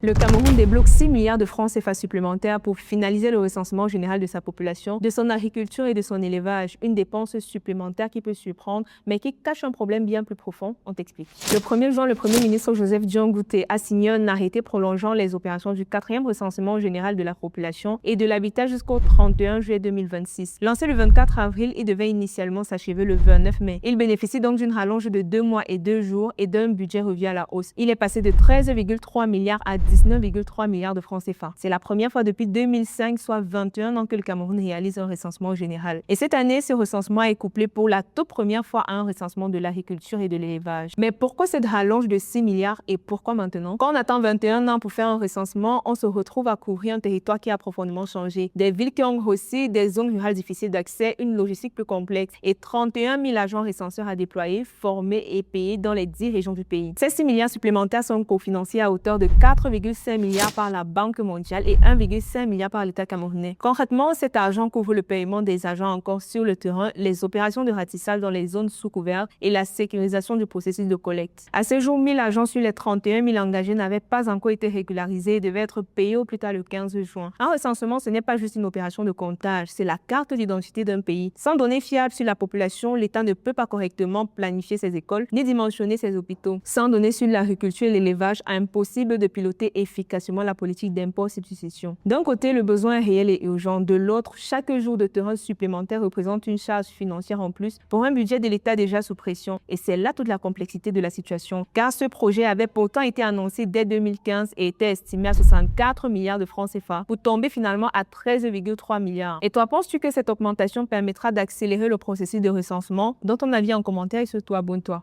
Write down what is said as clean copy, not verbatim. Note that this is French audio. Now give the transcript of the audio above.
Le Cameroun débloque 6 milliards de francs CFA supplémentaires pour finaliser le recensement général de sa population, de son agriculture et de son élevage. Une dépense supplémentaire qui peut surprendre, mais qui cache un problème bien plus profond. On t'explique. Le 1er juin, le Premier ministre Joseph Dion-Ngouté a signé un arrêté prolongeant les opérations du 4e recensement général de la population et de l'habitat jusqu'au 31 juillet 2026. Lancé le 24 avril, il devait initialement s'achever le 29 mai. Il bénéficie donc d'une rallonge de 2 mois et 2 jours et d'un budget revu à la hausse. Il est passé de 13,3 milliards à 19,3 milliards de francs CFA. C'est la première fois depuis 2005, soit 21 ans, que le Cameroun réalise un recensement général. Et cette année, ce recensement est couplé pour la toute première fois à un recensement de l'agriculture et de l'élevage. Mais pourquoi cette rallonge de 6 milliards et pourquoi maintenant? Quand on attend 21 ans pour faire un recensement, on se retrouve à couvrir un territoire qui a profondément changé. Des villes qui ont grossi, des zones rurales difficiles d'accès, une logistique plus complexe et 31 000 agents recenseurs à déployer, formés et payés dans les 10 régions du pays. Ces 6 milliards supplémentaires sont cofinancés à hauteur de 4,5 milliards par la Banque mondiale et 1,5 milliard par l'État camerounais. Concrètement, cet argent couvre le paiement des agents encore sur le terrain, les opérations de ratissage dans les zones sous-couvertes et la sécurisation du processus de collecte. À ce jour, 1000 agents sur les 31 000 engagés n'avaient pas encore été régularisés et devaient être payés au plus tard le 15 juin. Un recensement, ce n'est pas juste une opération de comptage, c'est la carte d'identité d'un pays. Sans données fiables sur la population, l'État ne peut pas correctement planifier ses écoles ni dimensionner ses hôpitaux. Sans données sur l'agriculture et l'élevage, impossible de piloter efficacement la politique d'import-substitution. D'un côté, le besoin est réel et urgent. De l'autre, chaque jour de terrain supplémentaire représente une charge financière en plus pour un budget de l'État déjà sous pression. Et c'est là toute la complexité de la situation. Car ce projet avait pourtant été annoncé dès 2015 et était estimé à 64 milliards de francs CFA pour tomber finalement à 13,3 milliards. Et toi, penses-tu que cette augmentation permettra d'accélérer le processus de recensement? Dans ton avis en commentaire et surtout abonne-toi.